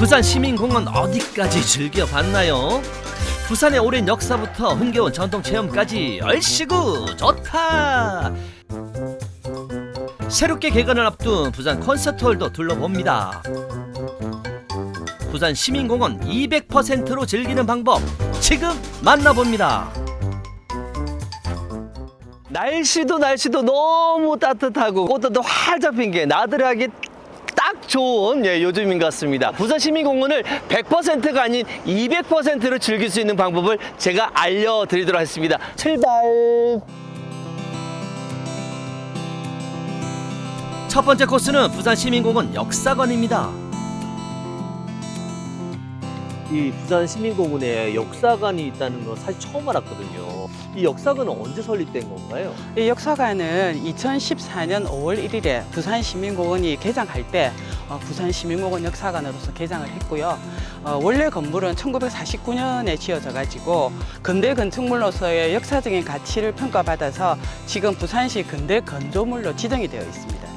부산 시민공원 어디까지 즐겨봤나요? 부산의 오랜 역사부터 흥겨운 전통 체험까지 얼씨구 좋다. 새롭게 개관을 앞둔 부산 콘서트홀도 둘러봅니다. 부산 시민공원 200%로 즐기는 방법 지금 만나봅니다. 날씨도 너무 따뜻하고 꽃도 활 잡힌 게 나들하기 딱 좋은 요즘인 것 같습니다. 부산 시민공원을 100%가 아닌 200%로 즐길 수 있는 방법을 제가 알려드리도록 하겠습니다. 출발! 첫 번째 코스는 부산 시민공원 역사관입니다. 이 부산 시민공원에 역사관이 있다는 건 사실 처음 알았거든요. 이 역사관은 언제 설립된 건가요? 이 역사관은 2014년 5월 1일에 부산시민공원이 개장할 때 부산시민공원 역사관으로서 개장을 했고요. 원래 건물은 1949년에 지어져 가지고 근대 건축물로서의 역사적인 가치를 평가받아서 지금 부산시 근대 건조물로 지정이 되어 있습니다.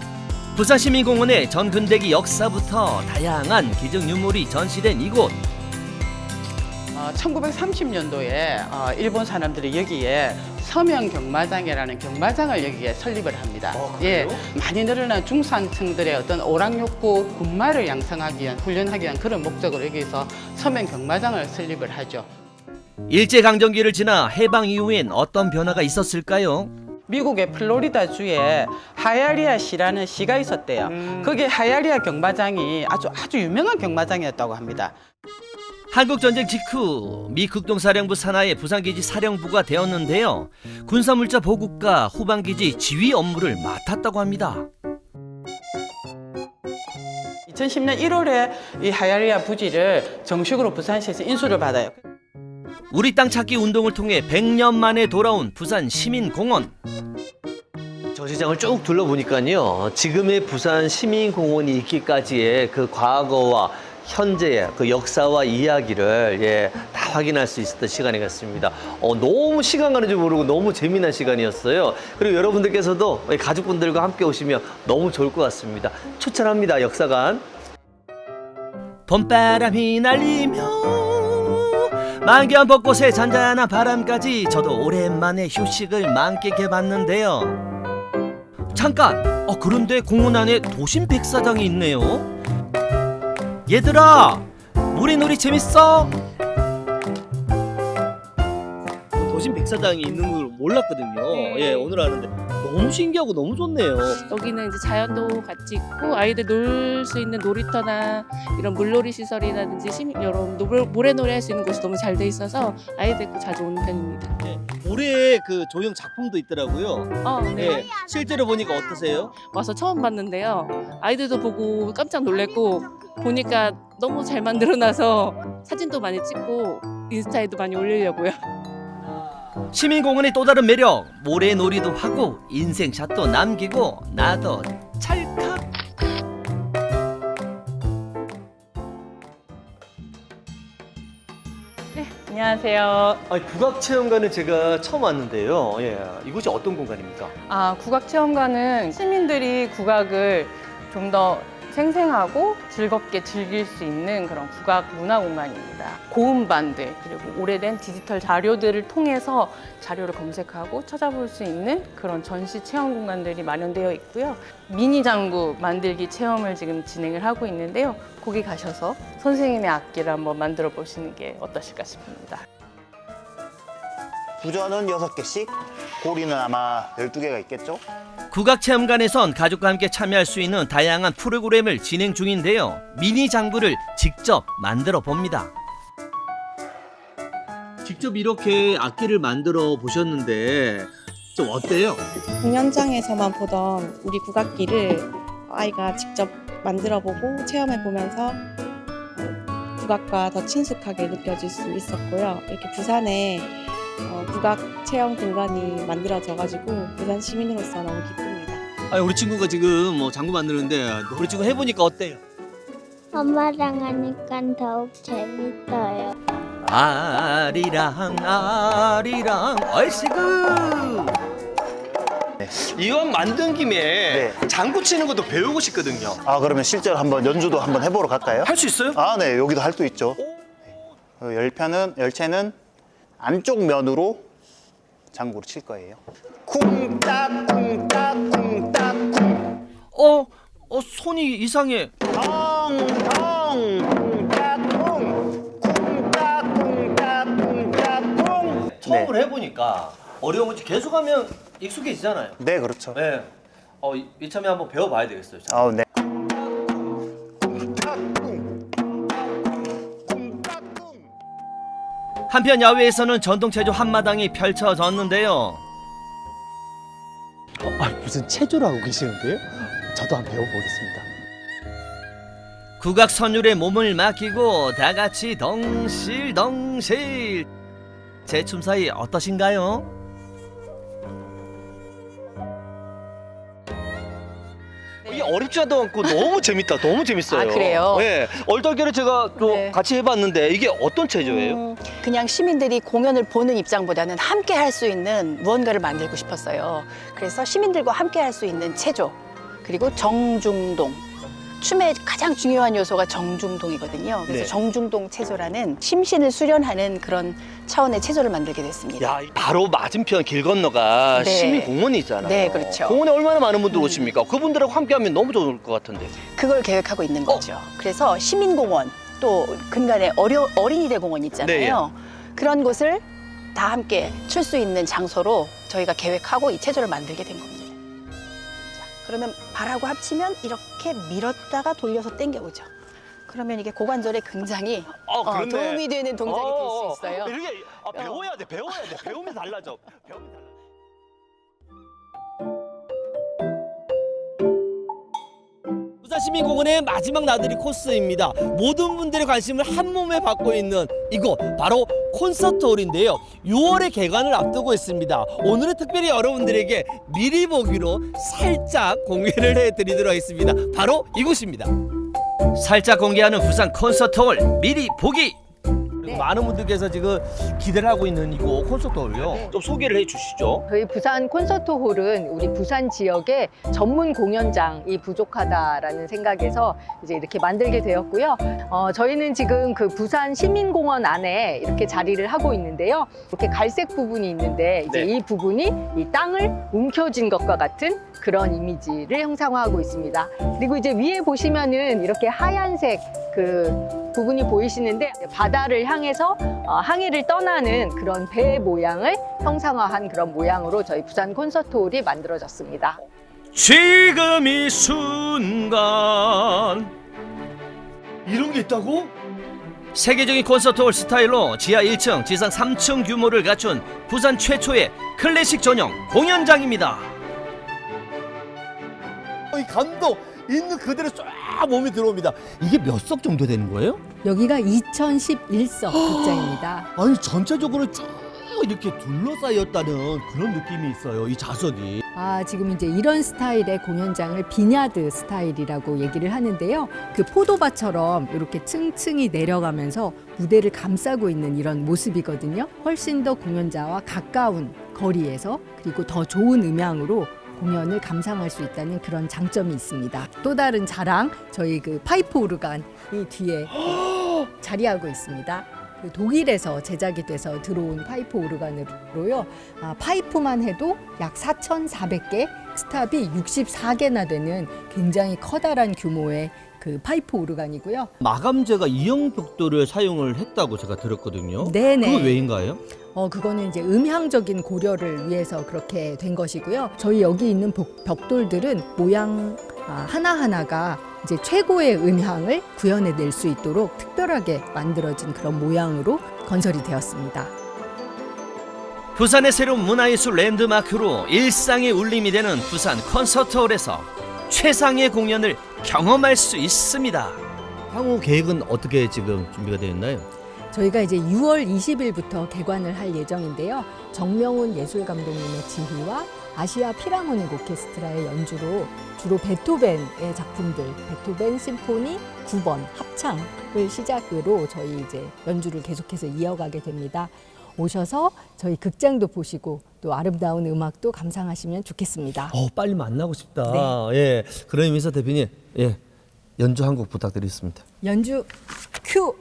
부산 시민공원의 전근대기 역사부터 다양한 기증 유물이 전시된 이곳. 1930년도에 일본 사람들이 여기에 서명 경마장이라는 경마장을 여기에 설립을 합니다. 그래요? 많이 늘어난 중산층들의 어떤 오락욕구 군마를 양성하기 위한 훈련하기 위한 그런 목적으로 여기서 서명 경마장을 설립을 하죠. 일제강점기를 지나 해방 이후엔 어떤 변화가 있었을까요? 미국의 플로리다 주에 하얄리아 시라는 시가 있었대요. 그게 하얄리아 경마장이 아주 유명한 경마장이었다고 합니다. 한국전쟁 직후 미 극동사령부 산하의 부산기지 사령부가 되었는데요. 군사물자 보급과 후방기지 지휘 업무를 맡았다고 합니다. 2010년 1월에 이 하얄리아 부지를 정식으로 부산시에서 인수를 받아요. 우리 땅 찾기 운동을 통해 100년 만에 돌아온 부산 시민공원. 전시장을 쭉 둘러보니까요. 지금의 부산 시민공원이 있기까지의 그 과거와 현재의 그 역사와 이야기를 다 확인할 수 있었던 시간이 같습니다. 너무 시간 가는 줄 모르고 너무 재미난 시간이었어요. 그리고 여러분들께서도 가족분들과 함께 오시면 너무 좋을 것 같습니다. 추천합니다. 역사관. 봄바람이 날리며 만개한 벚꽃에 잔잔한 바람까지 저도 오랜만에 휴식을 만끽해봤는데요. 잠깐! 그런데 공원 안에 도심 백사장이 있네요. 얘들아! 모래놀이 재밌어? 도심 백사장이 있는 걸 몰랐거든요. 네. 오늘 아는데 너무 신기하고 너무 좋네요. 여기는 이제 자연도 같이 있고 아이들 놀 수 있는 놀이터나 이런 물놀이 시설이라든지 이런 모래놀이 할 수 있는 곳이 너무 잘 돼 있어서 아이 데리고 자주 오는 편입니다. 올해 그 조형 작품도 있더라고요. 네. 실제로 보니까 어떠세요? 와서 처음 봤는데요. 아이들도 보고 깜짝 놀랐고 보니까 너무 잘 만들어놔서 사진도 많이 찍고 인스타에도 많이 올리려고요. 시민공원의 또 다른 매력, 모래놀이도 하고 인생샷도 남기고 나도 찰칵. 안녕하세요. 국악체험관은 제가 처음 왔는데요. 이곳이 어떤 공간입니까? 국악체험관은 시민들이 국악을 좀 더 생생하고 즐겁게 즐길 수 있는 그런 국악 문화 공간입니다. 고음반들 그리고 오래된 디지털 자료들을 통해서 자료를 검색하고 찾아볼 수 있는 그런 전시 체험 공간들이 마련되어 있고요. 미니 장구 만들기 체험을 지금 진행을 하고 있는데요. 거기 가셔서 선생님의 악기를 한번 만들어 보시는 게 어떠실까 싶습니다. 부전은 6개씩, 고리는 아마 12개가 있겠죠? 국악체험관에선 가족과 함께 참여할 수 있는 다양한 프로그램을 진행 중인데요. 미니 장구를 직접 만들어 봅니다. 직접 이렇게 악기를 만들어 보셨는데 좀 어때요? 공연장에서만 보던 우리 국악기를 아이가 직접 만들어보고 체험해보면서 국악과 더 친숙하게 느껴질 수 있었고요. 이렇게 부산에 국악 체험 공간이 만들어져가지고 부산 시민으로서 너무 기쁩니다. 우리 친구가 지금 장구 만드는데 우리 친구 해보니까 어때요? 엄마랑 하니까 더욱 재밌어요. 아리랑 얼씨구. 네네. 이왕 만든 김에 네. 장구 치는 것도 배우고 싶거든요. 아, 그러면 실제로 한번 연주도 한번 해보러 갈까요? 할 수 있어요? 아, 네. 여기도 할 수 있죠. 열체는 안쪽 면으로 장구를 칠 거예요. 쿵딱 쿵딱 쿵딱 쿵. 손이 이상해. 텅텅 쿵딱 쿵. 쿵딱 쿵딱 쿵딱 쿵. 처음으로 해보니까 어려운 건지 계속하면 익숙해지잖아요. 네, 그렇죠. 네. 이참에 한번 배워봐야 되겠어요. 자. 아, 네. 한편 야외에서는 전통 체조 한마당이 펼쳐졌는데요. 무슨 체조를 하고 계시는데요? 저도 한번 배워보겠습니다. 국악 선율에 몸을 맡기고 다 같이 덩실덩실. 제 춤사위 어떠신가요? 이게 어렵지도 않고 너무 재밌다. 너무 재밌어요. 아, 그래요? 네. 얼떨결에 제가 또 네. 같이 해봤는데 이게 어떤 체조예요? 그냥 시민들이 공연을 보는 입장보다는 함께 할 수 있는 무언가를 만들고 싶었어요. 그래서 시민들과 함께 할 수 있는 체조, 그리고 정중동. 춤의 가장 중요한 요소가 정중동이거든요. 그래서 네. 정중동 체조라는 심신을 수련하는 그런 차원의 체조를 만들게 됐습니다. 야, 바로 맞은편 길 건너가 네. 시민공원이 있잖아요. 네, 그렇죠. 공원에 얼마나 많은 분들 오십니까? 그분들하고 함께하면 너무 좋을 것 같은데. 그걸 계획하고 있는 거죠. 그래서 시민공원, 또 근간에 어린이대 공원 있잖아요. 그런 곳을 다 함께 출 수 있는 장소로 저희가 계획하고 이 체조를 만들게 된 겁니다. 자, 그러면 발하고 합치면 이렇게 밀었다가 돌려서 당겨오죠. 그러면 이게 고관절에 굉장히 그렇네. 도움이 되는 동작이 될 수 있어요. 이렇게 배워야 돼. 배우면 달라져. 배우면 달라져. 부산시민공원의 마지막 나들이 코스입니다. 모든 분들의 관심을 한 몸에 받고 있는 이곳 바로 콘서트홀인데요. 6월에 개관을 앞두고 있습니다. 오늘은 특별히 여러분들에게 미리 보기로 살짝 공개를 해드리도록 하겠습니다. 바로 이곳입니다. 살짝 공개하는 부산 콘서트홀 미리 보기. 그리고 많은 분들께서 지금 기대를 하고 있는 이곳 콘서트홀요. 좀 소개를 해주시죠. 저희 부산 콘서트홀은 우리 부산 지역의 전문 공연장이 부족하다라는 생각에서 이제 이렇게 만들게 되었고요. 저희는 지금 그 부산 시민공원 안에 이렇게 자리를 하고 있는데요. 이렇게 갈색 부분이 있는데 이제 네. 이 부분이 이 땅을 움켜쥔 것과 같은 그런 이미지를 형상화하고 있습니다. 그리고 이제 위에 보시면은 이렇게 하얀색 그 부분이 보이시는데 바다를 향해서 항해를 떠나는 그런 배 모양을 형상화한 그런 모양으로 저희 부산 콘서트홀이 만들어졌습니다. 지금 이 순간 이런 게 있다고? 세계적인 콘서트홀 스타일로 지하 1층, 지상 3층 규모를 갖춘 부산 최초의 클래식 전용 공연장입니다. 이 감동 있는 그대로 쫙 몸이 들어옵니다. 이게 몇 석 정도 되는 거예요? 여기가 2011석 극장입니다. 아니 전체적으로 쭉 이렇게 둘러싸였다는 그런 느낌이 있어요. 이 좌석이. 지금 이제 이런 스타일의 공연장을 비냐드 스타일이라고 얘기를 하는데요. 그 포도밭처럼 이렇게 층층이 내려가면서 무대를 감싸고 있는 이런 모습이거든요. 훨씬 더 공연자와 가까운 거리에서 그리고 더 좋은 음향으로 공연을 감상할 수 있다는 그런 장점이 있습니다. 또 다른 자랑, 저희 그 파이프 오르간이 뒤에 자리하고 있습니다. 그 독일에서 제작이 돼서 들어온 파이프 오르간으로요. 파이프만 해도 약 4,400개, 스탑이 64개나 되는 굉장히 커다란 규모의 그 파이프 오르간이고요. 마감재가 이형 벽돌을 사용을 했다고 제가 들었거든요. 네네. 그건 왜인가요? 그거는 이제 음향적인 고려를 위해서 그렇게 된 것이고요. 저희 여기 있는 벽돌들은 모양 하나하나가 이제 최고의 음향을 구현해낼 수 있도록 특별하게 만들어진 그런 모양으로 건설이 되었습니다. 부산의 새로운 문화예술 랜드마크로 일상의 울림이 되는 부산 콘서트홀에서 최상의 공연을 경험할 수 있습니다. 향후 계획은 어떻게 지금 준비가 되어 있나요? 저희가 이제 6월 20일부터 개관을 할 예정인데요. 정명훈 예술감독님의 지휘와 아시아 필하모닉 오케스트라의 연주로 주로 베토벤의 작품들, 베토벤 심포니 9번 합창을 시작으로 저희 이제 연주를 계속해서 이어가게 됩니다. 오셔서 저희 극장도 보시고 또 또 아름다운 음악도 감상하시면 좋겠습니다. 빨리 만나고 싶다. 네. 예, 그런 의미에서 대표님, 예, 연주 한 곡 부탁드리겠습니다. 연주 큐.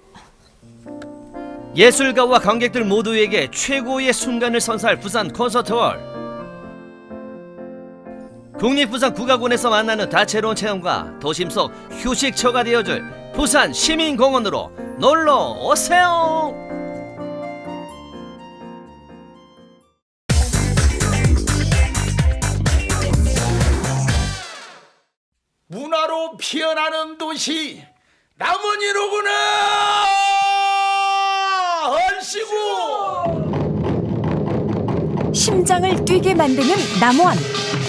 예술가와 관객들 모두에게 최고의 순간을 선사할 부산 콘서트홀. 국립부산국악원에서 만나는 다채로운 체험과 도심 속 휴식처가 되어줄 부산 시민공원으로 놀러 오세요. 문화로 피어나는 도시 남원이로구나. 얼씨구. 심장을 뛰게 만드는 남원.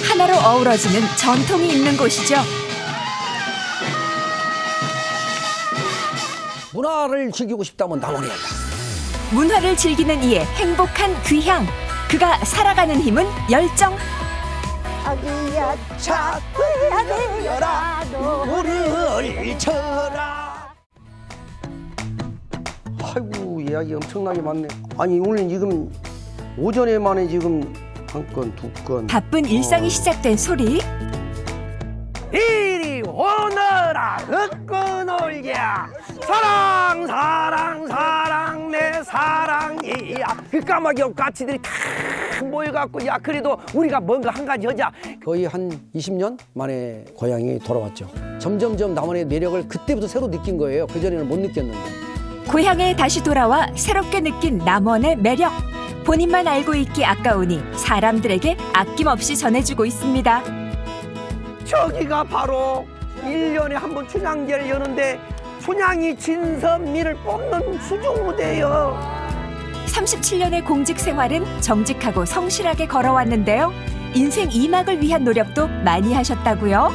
하나로 어우러지는 전통이 있는 곳이죠. 문화를 즐기고 싶다면 남원에 한다. 문화를 즐기는 이의 행복한 귀향. 그가 살아가는 힘은 열정. 아기야 찾아야 되어라 노를 쳐라. 아이고 이야기 엄청나게 많네. 아니 오늘 지금 오전에만에 지금 한 건, 두 건. 바쁜 일상이 시작된 소리. 이리 오너라 흙고 놀자. 사랑 사랑 사랑 내 사랑이야. 그 까마귀 까치들이 다 모여갖고 야 그래도 우리가 뭔가 한 가지 하자. 거의 한 20년 만에 고향이 돌아왔죠. 점점점 남원의 매력을 그때부터 새로 느낀 거예요. 그전에는 못 느꼈는데. 고향에 다시 돌아와 새롭게 느낀 남원의 매력. 본인만 알고 있기 아까우니 사람들에게 아낌없이 전해주고 있습니다. 저기가 바로 1년에 한 번 춘향제를 여는데 춘향이 진선미를 뽑는 수중무대예요. 37년의 공직 생활은 정직하고 성실하게 걸어왔는데요. 인생 2막을 위한 노력도 많이 하셨다고요?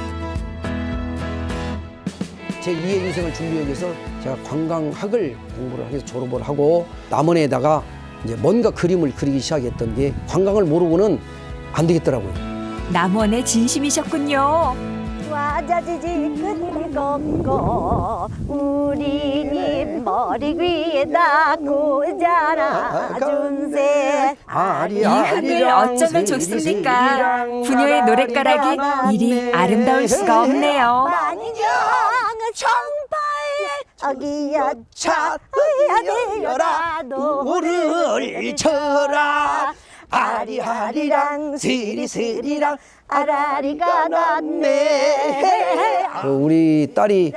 제 2의 인생을 준비하기 위해서 제가 관광학을 공부를 해서 졸업을 하고 남원에다가 이제 뭔가 그림을 그리기 시작했던 게 관광을 모르고는 안 되겠더라고요. 남원의 진심이셨군요. 와자지지 그늘이 걷고 우리 집 머리 위에다 꽂아라 준새. 이 하늘 어쩌면 좋습니까? 부녀의 노랫가락이 이리 아름다울 수가 없네요. 만경 청파에 아기야 찾아야 되어라 노를 쳐라. 아리아리랑 스리스리랑 아라리가 났네. 우리 딸이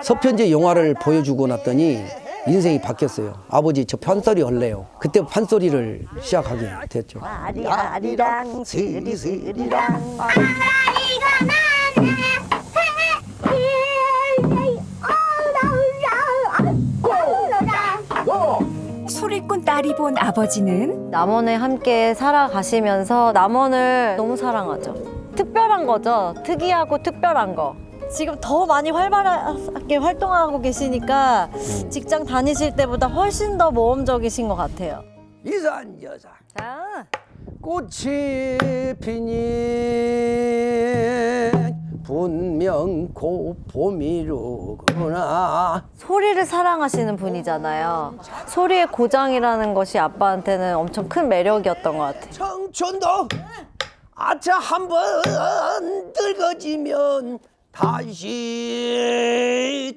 서편제 영화를 보여주고 났더니 인생이 바뀌었어요. 아버지 저 판소리 할래요. 그때 판소리를 시작하게 됐죠. 아리아리랑 스리스리랑 소리꾼 딸이 본 아버지는 남원에 함께 살아가시면서 남원을 너무 사랑하죠. 특별한 거죠. 특이하고 특별한 거. 지금 더 많이 활발하게 활동하고 계시니까 직장 다니실 때보다 훨씬 더 모험적이신 것 같아요. 이산 여자 자, 꽃이 피니 분명 곧 봄이로구나. 소리를 사랑하시는 분이잖아요. 소리의 고장이라는 것이 아빠한테는 엄청 큰 매력이었던 것 같아요. 청춘도 아차 한번 늙어지면 다시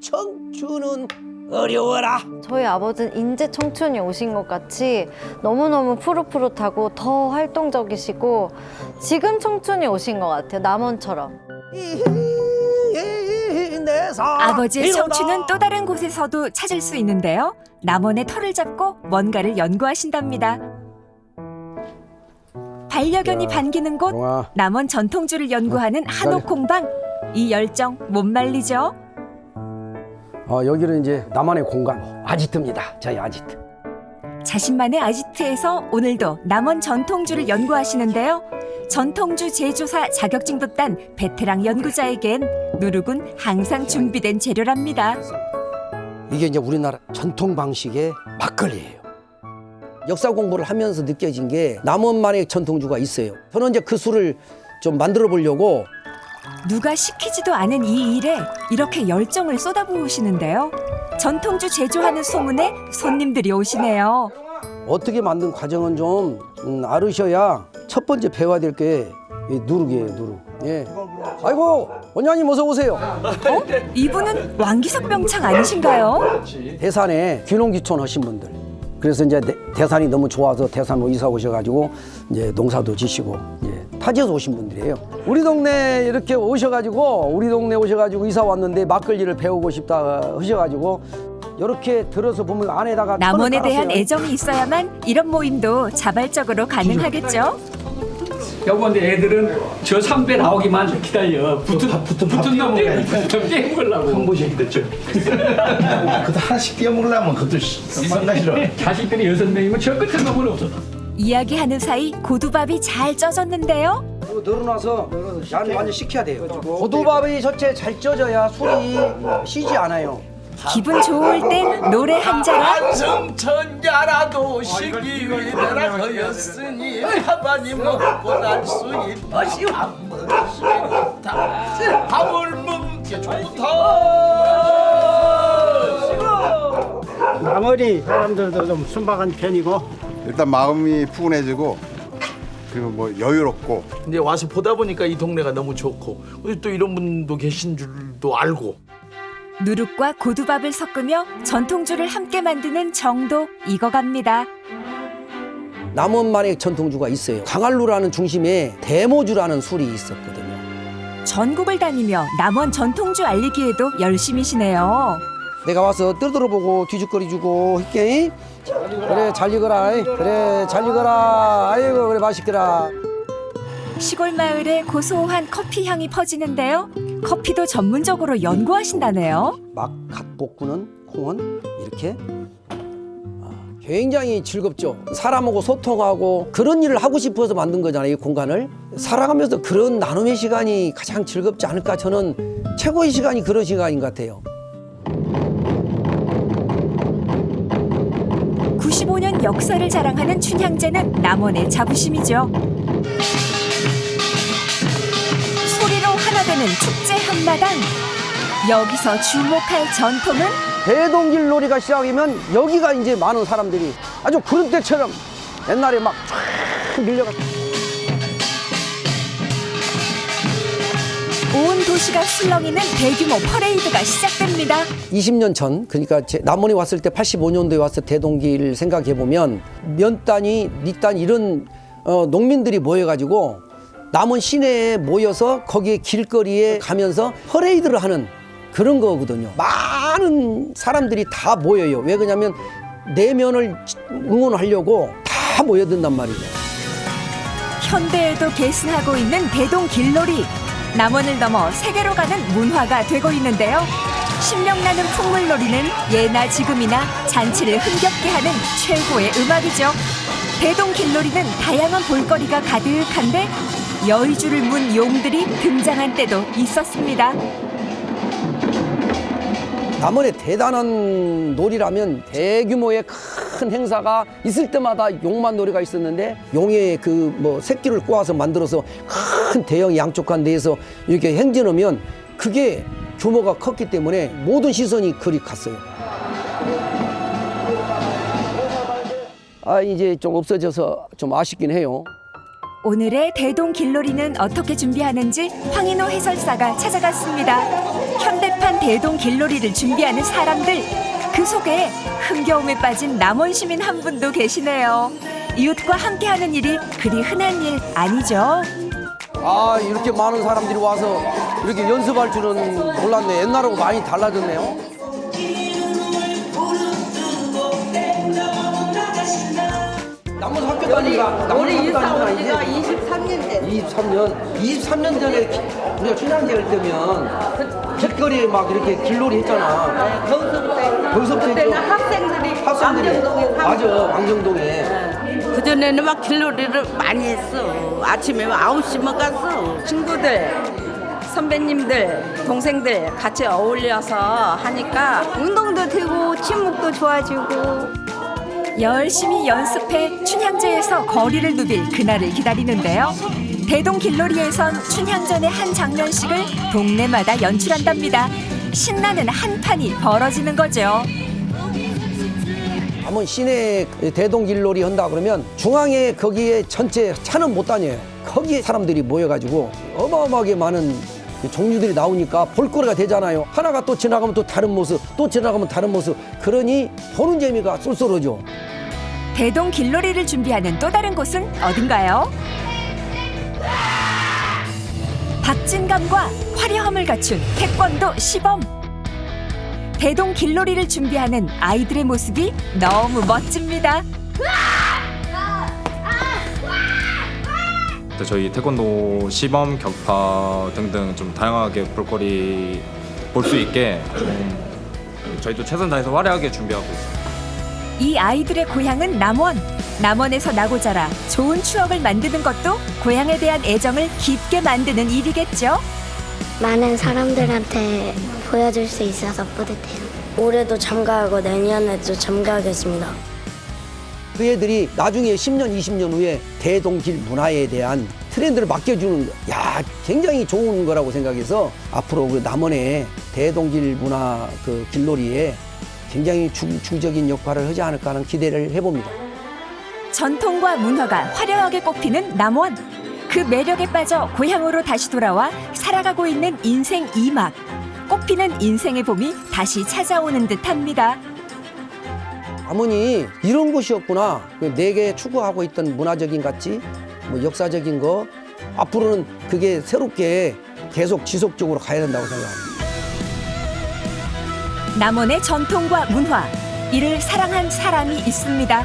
청춘은 어려워라. 저희 아버지는 인제 청춘이 오신 것 같이 너무너무 푸릇푸릇하고 더 활동적이시고 지금 청춘이 오신 것 같아요. 남원처럼. 아버지의 청춘은 또 다른 곳에서도 찾을 수 있는데요. 남원의 털을 잡고 뭔가를 연구하신답니다. 반려견이 반기는 곳, 남원 전통주를 연구하는 한옥공방. 이 열정 못 말리죠. 여기는 이제 나만의 공간 아지트입니다. 저희 아지트. 자신만의 아지트에서 오늘도 남원 전통주를 연구하시는데요. 전통주 제조사 자격증도 딴 베테랑 연구자에겐 누룩은 항상 준비된 재료랍니다. 이게 이제 우리나라 전통 방식의 막걸리예요. 역사 공부를 하면서 느껴진 게 남원만의 전통주가 있어요. 저는 이제 그 술을 좀 만들어 보려고 누가 시키지도 않은 이 일에 이렇게 열정을 쏟아부으시는데요. 전통주 제조하는 소문에 손님들이 오시네요. 어떻게 만든 과정은 좀 알으셔야 첫 번째 배워야 될 게 누룩이에요, 누룩. 예. 아이고, 원장님 어서 오세요. 이분은 왕기석 병창 아니신가요? 대산에 귀농귀촌 하신 분들. 그래서 이제 대산이 너무 좋아서 대산으로 이사 오셔가지고 이제 농사도 지시고 이제 타지에서 오신 분들이에요. 우리 동네 이렇게 우리 동네 오셔가지고 이사 왔는데 막걸리를 배우고 싶다 하셔가지고 이렇게 들어서 보면 안에다가 남원에 천을 대한 깔았어요. 애정이 있어야만 이런 모임도 자발적으로 가능하겠죠. 요번에 애들은 저 선배 나오기만 기다려. 붙은 놈들 게임 걸라고. 한 번씩 됐죠. 그것도 하나씩 띄워먹으려면 그것도 상당히 싫어. 자식들이 6명이면 저 끝에 놈은 없어. 이야기하는 사이 고두밥이 잘 쪄졌는데요. 이거 널어놔서 양 완전 식혀야 돼요. 고두밥이 첫째 잘 쪄져야 술이 쉬지 않아요. 기분 좋을 땐 노래 한 자랑. 완성천자라도 시기 위대라 거였으니 가만히 먹고 날 수 있다시 한번씩 밥을 먹게 좋다. 나머지 사람들도 좀 순박한 편이고 일단 마음이 푸근해지고 그리고 뭐 여유롭고 이제 와서 보다 보니까 이 동네가 너무 좋고 또 이런 분도 계신 줄도 알고. 누룩과 고두밥을 섞으며 전통주를 함께 만드는 정도 익어갑니다. 남원만의 전통주가 있어요. 강알루라는 중심에 대모주라는 술이 있었거든요. 전국을 다니며 남원 전통주 알리기에도 열심이시네요. 내가 와서 뜯어보고 뒤죽거리주고 할게. 그래 잘 익어라. 그래 잘 익어라. 아이고 그래 맛있더라. 시골 마을에 고소한 커피 향이 퍼지는데요. 커피도 전문적으로 연구하신다네요. 막 갓 볶는 콩은 이렇게 굉장히 즐겁죠. 사람하고 소통하고 그런 일을 하고 싶어서 만든 거잖아요. 이 공간을 살아가면서 그런 나눔의 시간이 가장 즐겁지 않을까. 저는 최고의 시간이 그런 시간인 것 같아요. 95년 역사를 자랑하는 춘향제는 남원의 자부심이죠. 소리로 하나 되는 축제 한마당. 여기서 주목할 전통은 대동길 놀이가 시작이면 여기가 이제 많은 사람들이 아주 구름 때처럼 옛날에 막 쫙 밀려갔. 온 도시가 술렁이는 대규모 퍼레이드가 시작됩니다. 20년 전, 그러니까 남원에 왔을 때 85년도에 왔을 대동길 생각해 보면 면단위, 밑단위 이런 농민들이 모여가지고 남원 시내에 모여서 거기에 길거리에 가면서 퍼레이드를 하는 그런 거거든요. 많은 사람들이 다 모여요. 왜 그러냐면 내면을 응원하려고 다 모여든단 말이죠. 현대에도 계승하고 있는 대동길놀이. 남원을 넘어 세계로 가는 문화가 되고 있는데요. 신명나는 풍물놀이는 예나 지금이나 잔치를 흥겹게 하는 최고의 음악이죠. 대동길놀이는 다양한 볼거리가 가득한데 여의주를 문 용들이 등장한 때도 있었습니다. 남원의 대단한 놀이라면 대규모의 큰 행사가 있을 때마다 용만놀이가 있었는데 용의 그 뭐 새끼를 꼬아서 만들어서 큰 대형 양쪽한 데에서 이렇게 행진하면 그게 규모가 컸기 때문에 모든 시선이 그리 갔어요. 이제 좀 없어져서 좀 아쉽긴 해요. 오늘의 대동길놀이는 어떻게 준비하는지 황인호 해설사가 찾아갔습니다. 현대판 대동길놀이를 준비하는 사람들, 그 속에 흥겨움에 빠진 남원 시민 한 분도 계시네요. 이웃과 함께하는 일이 그리 흔한 일 아니죠. 이렇게 많은 사람들이 와서 이렇게 연습할 줄은 몰랐네. 옛날하고 많이 달라졌네요. 남원 학교 다니까 우리 이사 지가 23년 됐 23년 전에 우리가 춘향제 할 때면 길거리에 막 이렇게 길놀이 했잖아. 거기서부터 그때는 학생들이 왕정동에 맞아, 왕정동에. 그전에는 막 길놀이를 많이 했어. 아침에 9시면 갔어. 친구들, 선배님들, 동생들 같이 어울려서 하니까 운동도 되고 친목도 좋아지고. 열심히 연습해 춘향제에서 거리를 누빌 그날을 기다리는데요. 대동길놀이에선 춘향전의 한 장면씩을 동네마다 연출한답니다. 신나는 한판이 벌어지는 거죠. 남원 시내 대동길놀이 한다 그러면 중앙에 거기에 전체 차는 못 다녀요. 거기에 사람들이 모여가지고 어마어마하게 많은 종류들이 나오니까 볼거리가 되잖아요. 하나가 또 지나가면 또 다른 모습, 또 지나가면 다른 모습. 그러니 보는 재미가 쏠쏠하죠. 대동길놀이를 준비하는 또 다른 곳은 어딘가요? 박진감과 화려함을 갖춘 태권도 시범. 대동길놀이를 준비하는 아이들의 모습이 너무 멋집니다. 저희 태권도 시범, 격파 등등 좀 다양하게 볼거리 볼 수 있게 저희도 최선 다해서 화려하게 준비하고 있습니다. 이 아이들의 고향은 남원. 남원에서 나고 자라 좋은 추억을 만드는 것도 고향에 대한 애정을 깊게 만드는 일이겠죠. 많은 사람들한테 보여줄 수 있어서 뿌듯해요. 올해도 참가하고 내년에도 참가하겠습니다. 그 애들이 나중에 10년, 20년 후에 대동길 문화에 대한 트렌드를 맡겨주는 굉장히 좋은 거라고 생각해서 앞으로 그 남원의 대동길 문화 그 길놀이에 굉장히 중적인 역할을 하지 않을까 하는 기대를 해봅니다. 전통과 문화가 화려하게 꼽히는 남원. 그 매력에 빠져 고향으로 다시 돌아와 살아가고 있는 인생 2막. 꽃피는 인생의 봄이 다시 찾아오는 듯합니다. 남원이 이런 곳이었구나. 내게 추구하고 있던 문화적인 가치, 역사적인 거 앞으로는 그게 새롭게 계속 지속적으로 가야 된다고 생각합니다. 남원의 전통과 문화, 이를 사랑한 사람이 있습니다.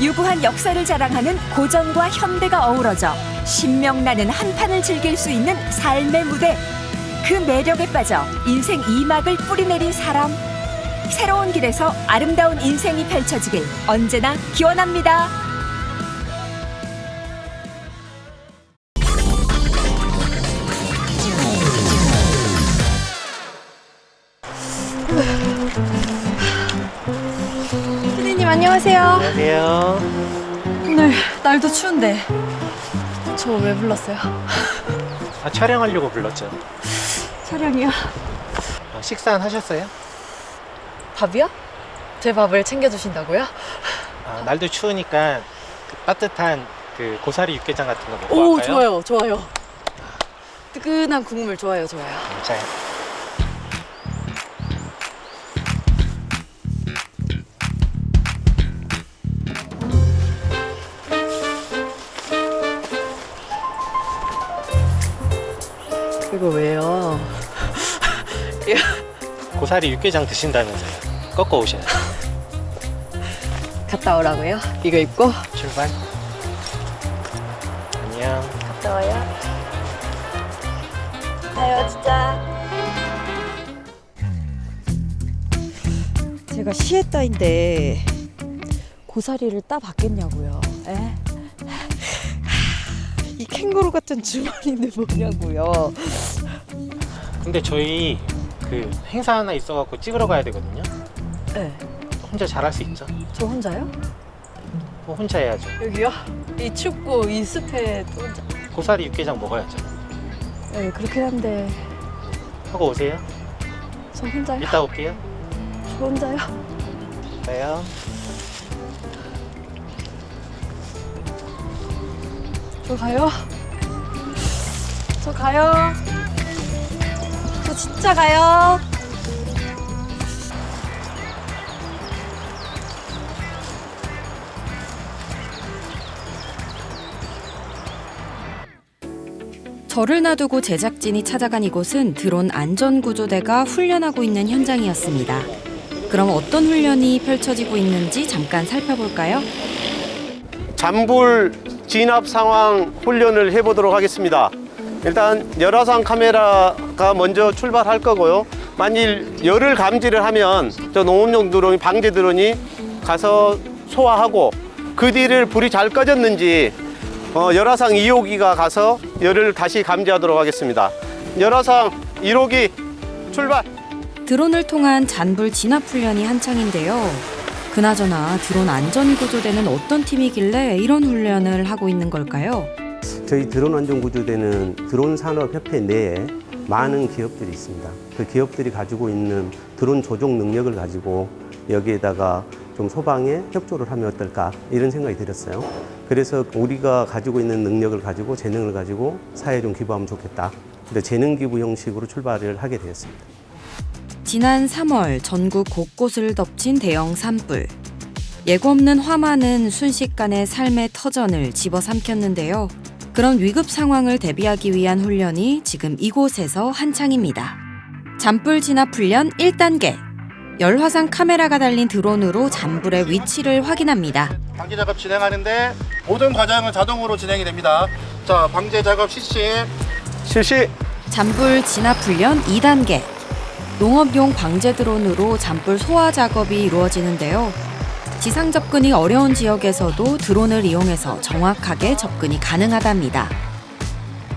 유구한 역사를 자랑하는 고전과 현대가 어우러져 신명나는 한판을 즐길 수 있는 삶의 무대. 그 매력에 빠져 인생 2막을 뿌리내린 사람. 새로운 길에서 아름다운 인생이 펼쳐지길 언제나 기원합니다. 피디님 안녕하세요. 안녕하세요. 오늘 날도 추운데 저 왜 불렀어요? 촬영하려고 불렀죠. 촬영이요? 식사는 하셨어요? 밥이요? 제 밥을 챙겨주신다고요? 날도 추우니까 따뜻한 그 고사리 육개장 같은 거 먹고 오 갈까요? 좋아요. 뜨끈한 국물 좋아요. 맞아요. 이거 왜요? 고사리 육개장 드신다면서요. 꺾어 오셔요. 갔다 오라고요? 이거 입고? 출발. 안녕. 갔다 와요. 가요 진짜. 제가 시애따인데 고사리를 따 받겠냐고요. 이 캥거루 같은 주머니는 뭐냐고요. 근데 저희 그 행사 하나 있어갖고 찍으러 가야 되거든요. 네. 혼자 잘할 수 있죠? 저 혼자요? 혼자 해야죠. 여기요? 이 춥고 이 습해 또 혼자. 고사리 육개장 먹어야죠. 네 그렇긴 한데 하고 오세요. 저 혼자요? 이따 올게요. 저 혼자요? 네요. 저 가요. 저 가요. 저 진짜 가요. 저를 놔두고 제작진이 찾아간 이곳은 드론 안전구조대가 훈련하고 있는 현장이었습니다. 그럼 어떤 훈련이 펼쳐지고 있는지 잠깐 살펴볼까요? 잔불 진압 상황 훈련을 해보도록 하겠습니다. 일단 열화상 카메라가 먼저 출발할 거고요. 만일 열을 감지를 하면 저 농업용 드론이 방제 드론이 가서 소화하고 그 뒤를 불이 잘 꺼졌는지 열화상 2호기가 가서 열을 다시 감지하도록 하겠습니다. 열화상 1호기 출발! 드론을 통한 잔불 진압 훈련이 한창인데요. 그나저나 드론 안전구조대는 어떤 팀이길래 이런 훈련을 하고 있는 걸까요? 저희 드론 안전구조대는 드론 산업협회 내에 많은 기업들이 있습니다. 그 기업들이 가지고 있는 드론 조종 능력을 가지고 여기에다가 좀 소방에 협조를 하면 어떨까 이런 생각이 들었어요. 그래서 우리가 가지고 있는 능력을 가지고 재능을 가지고 사회에 좀 기부하면 좋겠다. 근데 재능 기부 형식으로 출발을 하게 되었습니다. 지난 3월 전국 곳곳을 덮친 대형 산불. 예고 없는 화만은 순식간에 삶의 터전을 집어삼켰는데요. 그런 위급 상황을 대비하기 위한 훈련이 지금 이곳에서 한창입니다. 잔불 진압 훈련 1단계. 열화상 카메라가 달린 드론으로 잔불의 위치를 확인합니다. 방제 작업 진행하는데 모든 과정은 자동으로 진행이 됩니다. 자, 방제 작업 실시. 잔불 진압 훈련 2단계. 농업용 방제 드론으로 잔불 소화 작업이 이루어지는데요. 지상 접근이 어려운 지역에서도 드론을 이용해서 정확하게 접근이 가능하답니다.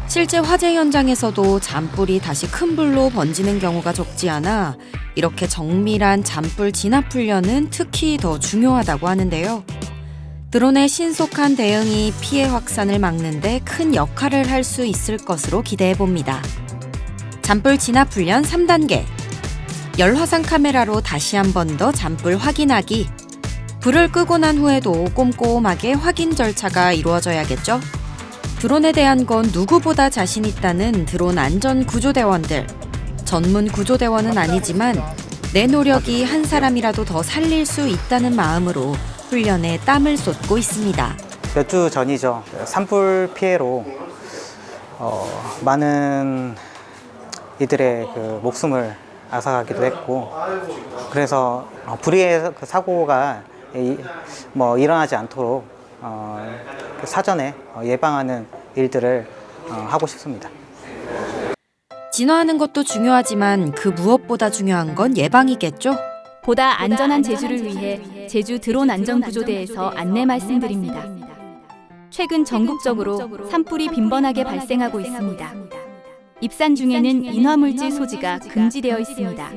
실제 화재 현장에서도 잔불이 다시 큰 불로 번지는 경우가 적지 않아 이렇게 정밀한 잔불 진압 훈련은 특히 더 중요하다고 하는데요. 드론의 신속한 대응이 피해 확산을 막는 데 큰 역할을 할 수 있을 것으로 기대해 봅니다. 잔불 진압 훈련 3단계. 열화상 카메라로 다시 한 번 더 잔불 확인하기. 불을 끄고 난 후에도 꼼꼼하게 확인 절차가 이루어져야겠죠? 드론에 대한 건 누구보다 자신 있다는 드론 안전 구조대원들. 전문 구조대원은 아니지만 내 노력이 한 사람이라도 더 살릴 수 있다는 마음으로 훈련에 땀을 쏟고 있습니다. 몇 주 전이죠. 산불 피해로 많은 이들의 그 목숨을 앗아가기도 했고, 그래서 불의의 그 사고가 일어나지 않도록 사전에 예방하는 일들을 하고 싶습니다. 진화하는 것도 중요하지만 그 무엇보다 중요한 건 예방이겠죠? 보다 안전한 제주를 위해 제주 드론 안전구조대에서 안내 말씀드립니다. 최근 전국적으로 산불이 빈번하게 발생하고 있습니다. 입산 중에는 인화물질 소지가 금지되어 있습니다.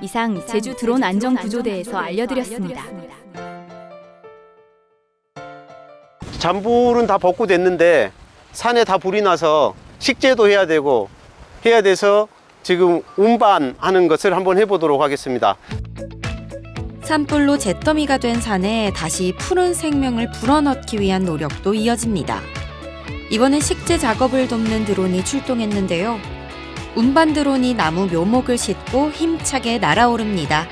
이상 제주 드론 안전구조대에서 알려드렸습니다. 잔불은 다 복구됐는데 산에 다 불이 나서 식재도 해야 되고 해야 돼서 지금 운반하는 것을 한번 해보도록 하겠습니다. 산불로 잿더미가 된 산에 다시 푸른 생명을 불어넣기 위한 노력도 이어집니다. 이번엔 식재 작업을 돕는 드론이 출동했는데요. 운반 드론이 나무 묘목을 싣고 힘차게 날아오릅니다.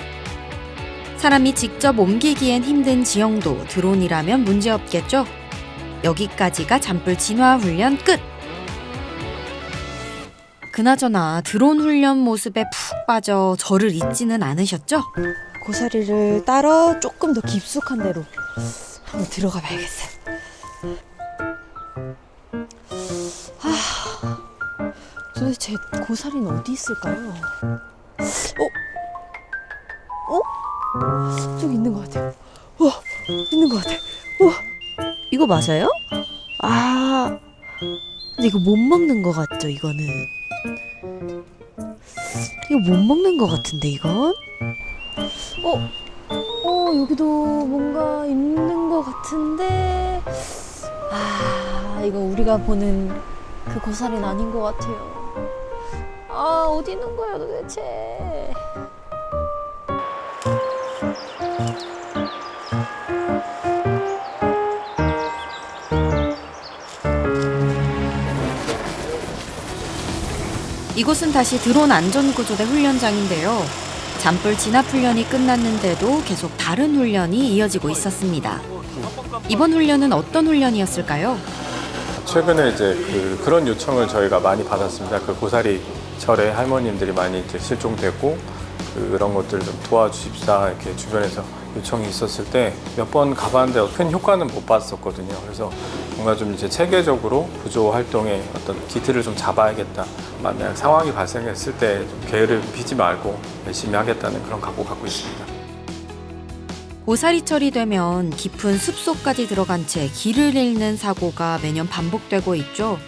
사람이 직접 옮기기엔 힘든 지형도 드론이라면 문제없겠죠? 여기까지가 잔불 진화 훈련 끝! 그나저나 드론 훈련 모습에 푹 빠져 저를 잊지는 않으셨죠? 고사리를 따러 조금 더 깊숙한 데로 한번 들어가 봐야겠어요. 도대체 고사리는 어디 있을까요? 저기 있는 것 같아요. 우와, 있는 것 같아. 우와, 이거 맞아요? 아, 근데 이거 못 먹는 것 같죠, 이거는? 이거 못 먹는 것 같은데, 이건? 여기도 뭔가 있는 것 같은데, 이거 우리가 보는 그 고사리는 아닌 것 같아요. 어디 있는 거야 도대체? 이곳은 다시 드론 안전구조대 훈련장인데요. 잔불 진압 훈련이 끝났는데도 계속 다른 훈련이 이어지고 있었습니다. 이번 훈련은 어떤 훈련이었을까요? 최근에 이제 그런 요청을 저희가 많이 받았습니다. 그 고사리 절에 할머님들이 많이 이제 실종되고 그런 것들 좀 도와주십사 이렇게 주변에서 요청이 있었을 때 몇 번 가봤는데 큰 효과는 못 봤었거든요. 그래서 뭔가 좀 이제 체계적으로 구조 활동에 어떤 기틀을 좀 잡아야겠다. 만약 상황이 발생했을 때 좀 게으를 피지 말고 열심히 하겠다는 그런 각오 갖고 있습니다. 고사리철이 되면 깊은 숲속까지 들어간 채 길을 잃는 사고가 매년 반복되고 있죠.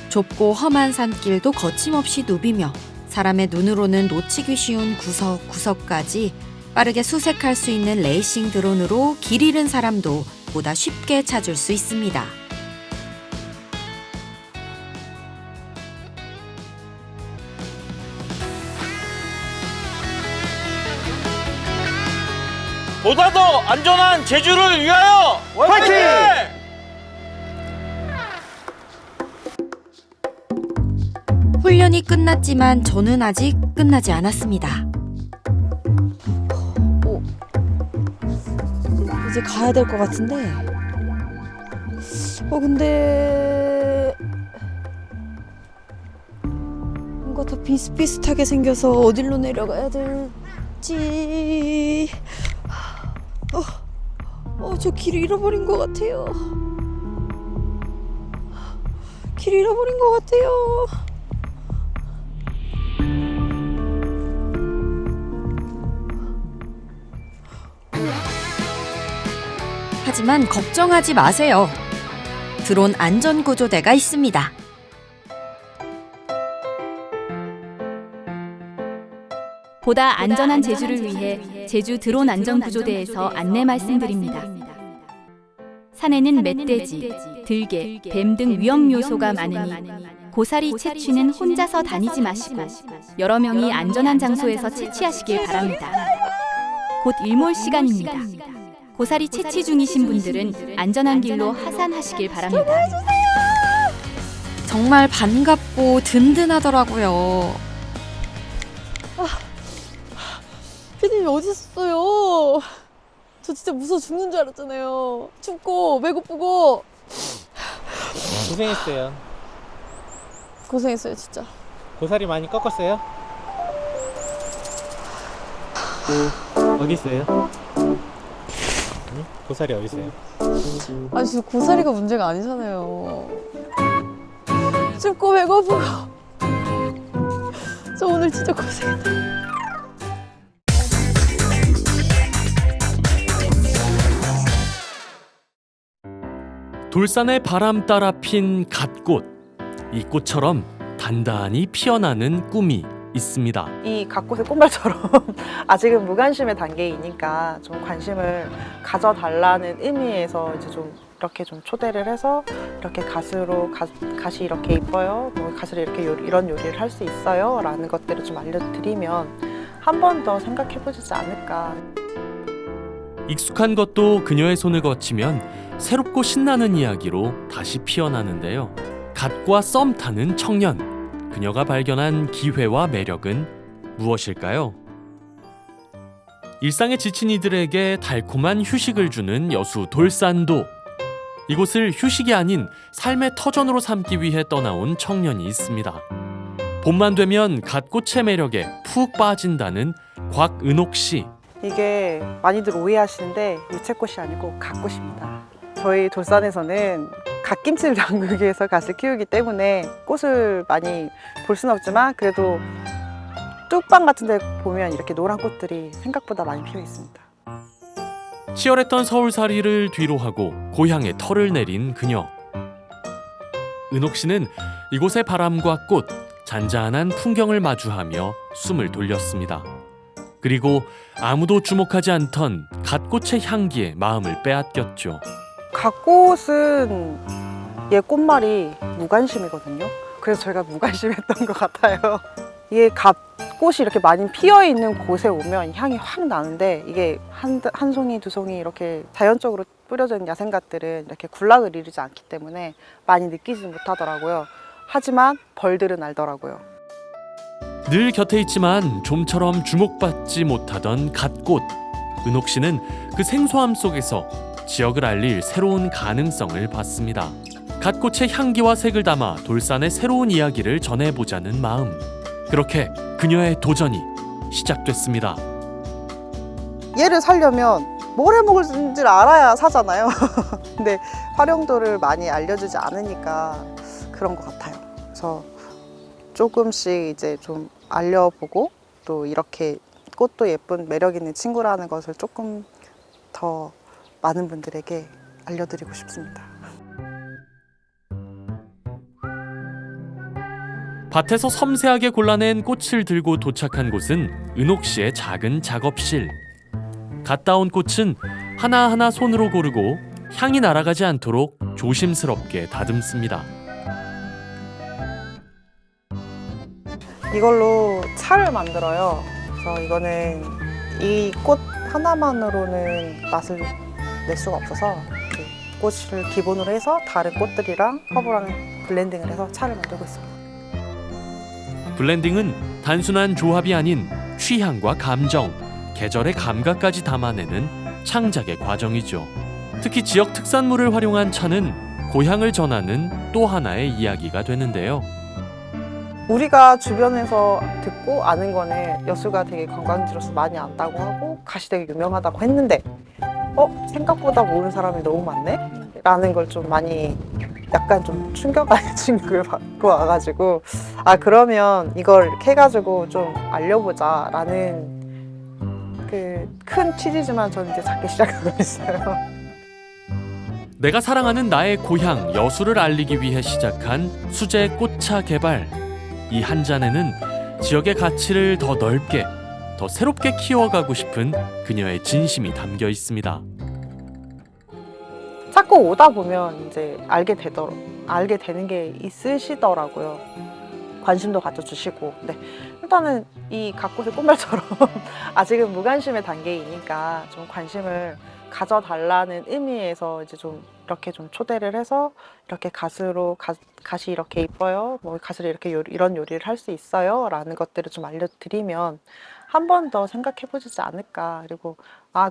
좁고 험한 산길도 거침없이 누비며 사람의 눈으로는 놓치기 쉬운 구석구석까지 빠르게 수색할 수 있는 레이싱 드론으로 길 잃은 사람도 보다 쉽게 찾을 수 있습니다. 보다 더 안전한 제주를 위하여 화이팅! 훈련이 끝났지만 저는 아직 끝나지 않았습니다. 이제 가야 될 것 같은데. 근데 뭔가 다 비슷비슷하게 생겨서 어디로 내려가야 될지. 저 길을 잃어버린 것 같아요. 길을 잃어버린 것 같아요. 하지만 걱정하지 마세요. 드론 안전구조대가 있습니다. 보다 안전한 제주를 위해 제주 드론 안전구조대에서 안내 말씀드립니다. 산에는 멧돼지, 들개, 뱀 등 위험 요소가 많으니 고사리 채취는 혼자서 다니지 마시고 여러 명이 안전한 장소에서 채취하시길 바랍니다. 곧 일몰 시간입니다. 고사리 채취 중이신 분들은 안전한 길로 하산하시길 바랍니다. 정말 반갑고 든든하더라고요. 피디님 어디 있었어요? 저 진짜 무서워 죽는 줄 알았잖아요. 춥고 배고프고. 고생했어요. 고생했어요 진짜. 고사리 많이 꺾었어요? 어디 있어요? 응? 고사리 어디 있어요? 아니 진짜 고사리가 문제가 아니잖아요. 춥고 배고프고. 저 오늘 진짜 고생했다. 돌산의 바람 따라 핀 갓꽃. 이 꽃처럼 단단히 피어나는 꿈이 있습니다. 이 갓꽃의 꽃말처럼 아직은 무관심의 단계이니까 좀 관심을 가져달라는 의미에서 이제 좀 이렇게 좀 초대를 해서 이렇게 갓이 이렇게 이뻐요. 뭐 갓으로 이렇게 이런 요리를 할 수 있어요. 라는 것들을 좀 알려드리면 한 번 더 생각해보시지 않을까. 익숙한 것도 그녀의 손을 거치면 새롭고 신나는 이야기로 다시 피어나는데요. 갓과 썸 타는 청년. 그녀가 발견한 기회와 매력은 무엇일까요? 일상에 지친 이들에게 달콤한 휴식을 주는 여수 돌산도. 이곳을 휴식이 아닌 삶의 터전으로 삼기 위해 떠나온 청년이 있습니다. 봄만 되면 갓꽃의 매력에 푹 빠진다는 곽은옥 씨. 이게 많이들 오해하시는데 유채꽃이 아니고 갓꽃입니다. 저희 돌산에서는 갓김치를 담그기 위해서 갓을 키우기 때문에 꽃을 많이 볼 수는 없지만 그래도 뚝방 같은 데 보면 이렇게 노란 꽃들이 생각보다 많이 피어 있습니다. 치열했던 서울살이를 뒤로 하고 고향에 털을 내린 그녀. 은옥 씨는 이곳의 바람과 꽃, 잔잔한 풍경을 마주하며 숨을 돌렸습니다. 그리고 아무도 주목하지 않던 갓꽃의 향기에 마음을 빼앗겼죠. 갓꽃은 얘 꽃말이 무관심이거든요. 그래서 저희가 무관심했던 것 같아요. 이게 갓꽃이 이렇게 많이 피어 있는 곳에 오면 향이 확 나는데 이게 한 송이 두 송이 이렇게 자연적으로 뿌려져 있는 야생갓들은 이렇게 군락을 이루지 않기 때문에 많이 느끼지 못하더라고요. 하지만 벌들은 알더라고요. 늘 곁에 있지만 좀처럼 주목받지 못하던 갓꽃. 은옥 씨는 그 생소함 속에서 지역을 알릴 새로운 가능성을 봤습니다. 갓꽃의 향기와 색을 담아 돌산의 새로운 이야기를 전해보자는 마음. 그렇게 그녀의 도전이 시작됐습니다. 얘를 살려면 뭘 해먹을지를 알아야 사잖아요. 근데 활용도를 많이 알려주지 않으니까 그런 것 같아요. 그래서 조금씩 이제 좀 알려보고 또 이렇게 꽃도 예쁜 매력 있는 친구라는 것을 조금 더 많은 분들에게 알려드리고 싶습니다. 밭에서 섬세하게 골라낸 꽃을 들고 도착한 곳은 은옥 씨의 작은 작업실. 갓 따온 꽃은 하나하나 손으로 고르고 향이 날아가지 않도록 조심스럽게 다듬습니다. 이걸로 차를 만들어요. 그래서 이거는 이 꽃 하나만으로는 맛을 낼 수가 없어서 그 꽃을 기본으로 해서 다른 꽃들이랑 허브랑 블렌딩을 해서 차를 만들고 있습니다. 블렌딩은 단순한 조합이 아닌 취향과 감정, 계절의 감각까지 담아내는 창작의 과정이죠. 특히 지역 특산물을 활용한 차는 고향을 전하는 또 하나의 이야기가 되는데요. 우리가 주변에서 듣고 아는 거는 여수가 되게 관광지로서 많이 안다고 하고 갓이 되게 유명하다고 했는데 생각보다 모르는 사람이 너무 많네? 라는 걸 좀 많이 약간 좀 충격을 받고 와가지고 그러면 이걸 이렇게 해가지고 좀 알려보자 라는 그 큰 취지지만 저는 이제 작게 시작하고 있어요. 내가 사랑하는 나의 고향 여수를 알리기 위해 시작한 수제 꽃차 개발. 이 한 잔에는 지역의 가치를 더 넓게, 더 새롭게 키워가고 싶은 그녀의 진심이 담겨 있습니다. 자꾸 오다 보면 이제 알게 되는 게 있으시더라고요. 관심도 가져주시고. 근데 일단은 이 갓꽃의 꽃말처럼 아직은 무관심의 단계이니까 좀 관심을 가져달라는 의미에서 이제 좀 이렇게 좀 초대를 해서 이렇게 갓이 이렇게 이뻐요. 뭐 갓을 이렇게 이런 요리를 할 수 있어요. 라는 것들을 좀 알려드리면 한 번 더 생각해 보시지 않을까. 그리고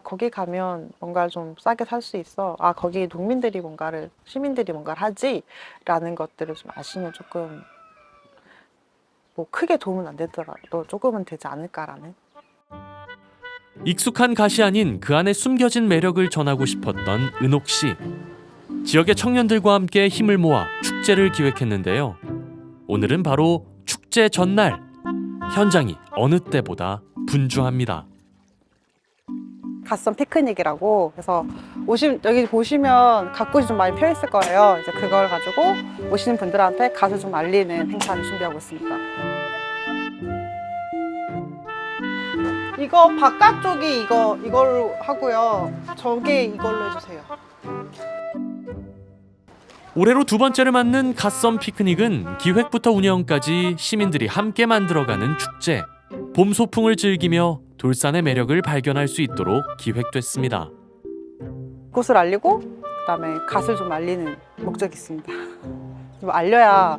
거기 가면 뭔가를 좀 싸게 살 수 있어. 거기 시민들이 뭔가를 하지. 라는 것들을 좀 아시면 조금 뭐 크게 도움은 안 되더라도 조금은 되지 않을까라는. 익숙한 갓이 아닌 그 안에 숨겨진 매력을 전하고 싶었던 은옥 씨. 지역의 청년들과 함께 힘을 모아 축제를 기획했는데요. 오늘은 바로 축제 전날. 현장이 어느 때보다 분주합니다. 갓선 피크닉이라고 해서 여기 보시면 갓꽃이 좀 많이 펴 있을 거예요. 이제 그걸 가지고 오시는 분들한테 갓을 좀 알리는 행사를 준비하고 있습니다. 이거 바깥쪽이 이걸로 하고요. 저게 이걸로 해주세요. 올해로 두 번째를 맞는 갓선 피크닉은 기획부터 운영까지 시민들이 함께 만들어가는 축제. 봄 소풍을 즐기며 돌산의 매력을 발견할 수 있도록 기획됐습니다. 꽃을 알리고 그다음에 갓을 좀 알리는 목적이 있습니다. 좀 알려야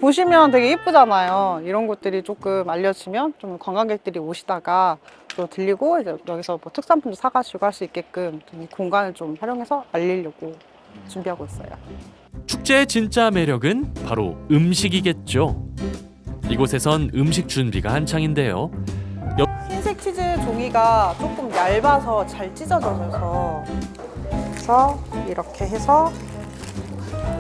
보시면 되게 예쁘잖아요. 이런 것들이 조금 알려지면 좀 관광객들이 오시다가 또 들리고 이제 여기서 뭐 특산품도 사가시고 할 수 있게끔 이 공간을 좀 활용해서 알리려고 준비하고 있어요. 축제의 진짜 매력은 바로 음식이겠죠. 이곳에선 음식 준비가 한창인데요. 흰색 치즈 종이가 조금 얇아서 잘 찢어져서 그래서 이렇게 해서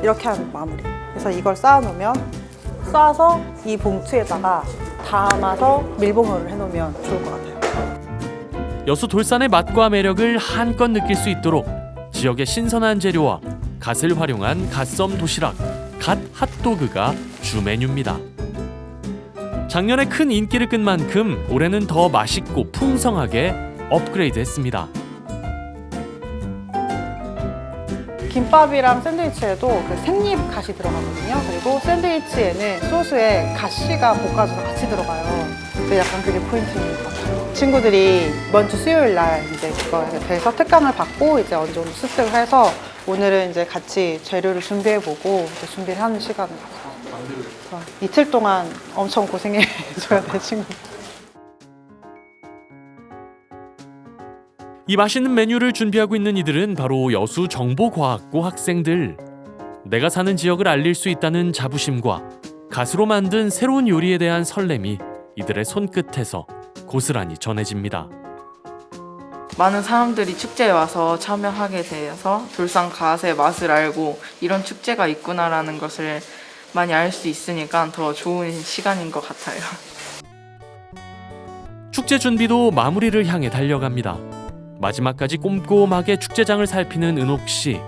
이렇게 하면 마무리. 그래서 이걸 쌓아서 이 봉투에다가 담아서 밀봉을 해놓으면 좋을 것 같아요. 여수 돌산의 맛과 매력을 한껏 느낄 수 있도록 지역의 신선한 재료와 갓을 활용한 갓섬 도시락, 갓 핫도그가 주 메뉴입니다. 작년에 큰 인기를 끈 만큼 올해는 더 맛있고 풍성하게 업그레이드했습니다. 김밥이랑 샌드위치에도 그 생잎 갓이 들어가거든요. 그리고 샌드위치에는 소스에 갓씨가 볶아져서 같이 들어가요. 약간 그게 포인트인 것 같아요. 친구들이 이번 주 수요일 날 이제 그거에 대해서 특강을 받고 이제 어느 정도 습득을 해서 오늘은 이제 같이 재료를 준비해보고 준비를 하는 시간을 가져요. 이틀 동안 엄청 고생해줘야 돼, 친구. 이 맛있는 메뉴를 준비하고 있는 이들은 바로 여수 정보과학고 학생들. 내가 사는 지역을 알릴 수 있다는 자부심과 갓으로 만든 새로운 요리에 대한 설렘이 이들의 손끝에서 고스란히 전해집니다. 많은 사람들이 축제에 와서 참여하게 되어서 돌산 갓의 맛을 알고 이런 축제가 있구나라는 것을 많이 알 수 있으니까 더 좋은 시간인 것 같아요. 축제 준비도 마무리를 향해 달려갑니다. 마지막까지 꼼꼼하게 축제장을 살피는 은옥 씨.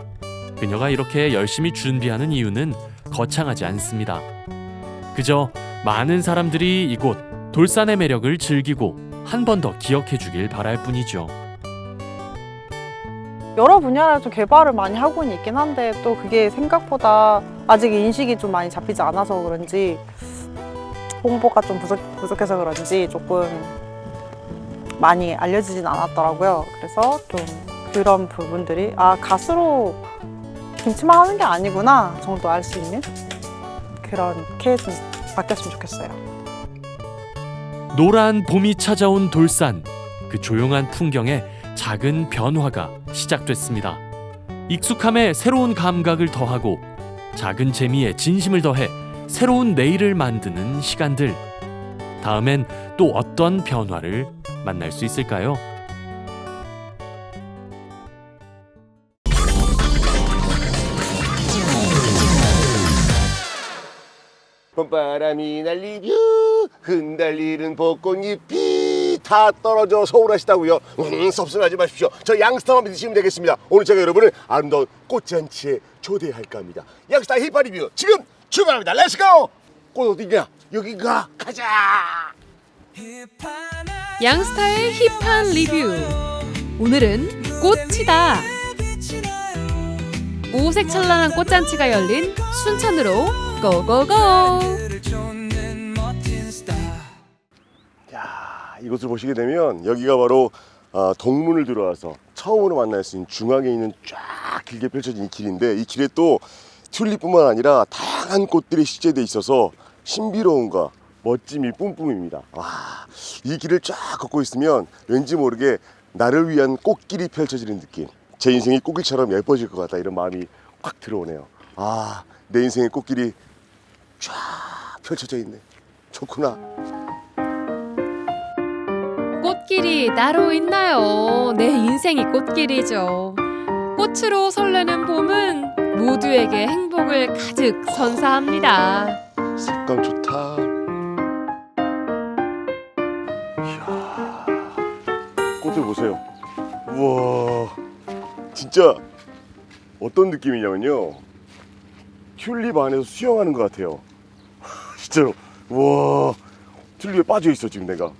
그녀가 이렇게 열심히 준비하는 이유는 거창하지 않습니다. 그저 많은 사람들이 이곳 돌산의 매력을 즐기고 한 번 더 기억해 주길 바랄 뿐이죠. 여러 분야를 좀 개발을 많이 하고는 있긴 한데 또 그게 생각보다 아직 인식이 좀 많이 잡히지 않아서 그런지 홍보가 좀 부족해서 그런지 조금 많이 알려지진 않았더라고요. 그래서 좀 그런 부분들이 가수로 김치만 하는 게 아니구나 정도 알 수 있는 그렇게 좀 바뀌었으면 좋겠어요. 노란 봄이 찾아온 돌산, 그 조용한 풍경에 작은 변화가 시작됐습니다. 익숙함에 새로운 감각을 더하고 작은 재미에 진심을 더해 새로운 내일을 만드는 시간들. 다음엔 또 어떤 변화를 만날 수 있을까요? 봄바람이 날리며 흔들리는 벚꽃잎이 다 떨어져 서운하시다고요? 섭섭하지 마십시오. 저 양스타만 믿으시면 되겠습니다. 오늘 제가 여러분을 아름다운 꽃잔치에 초대할까 합니다. 양스타 힙합 리뷰 지금 출발합니다. 렛츠고! 꽃 어디냐? 여긴가? 가자! 양스타의 힙한 리뷰. 오늘은 꽃이다. 오색 찬란한 꽃잔치가 열린 순천으로 고고고! 야, 이곳을 보시게 되면 여기가 바로 동문을 들어와서 처음으로 만날 수 있는 중앙에 있는 쫙 길게 펼쳐진 이 길인데, 이 길에 또 튤립뿐만 아니라 다양한 꽃들이 식재돼 있어서 신비로움과 멋짐이 뿜뿜입니다. 와, 이 길을 쫙 걷고 있으면 왠지 모르게 나를 위한 꽃길이 펼쳐지는 느낌, 제 인생이 꽃길처럼 예뻐질 것 같다, 이런 마음이 확 들어오네요. 내 인생의 꽃길이 쫙 펼쳐져 있네. 좋구나. 꽃길이 따로 있나요? 내 인생이 꽃길이죠. 꽃으로 설레는 봄은 모두에게 행복을 가득 선사합니다. 색감 좋다. 이야, 꽃을 보세요. 우와, 진짜 어떤 느낌이냐면요, 튤립 안에서 수영하는 것 같아요. 진짜로. 우와, 튤립에 빠져 있어 지금 내가.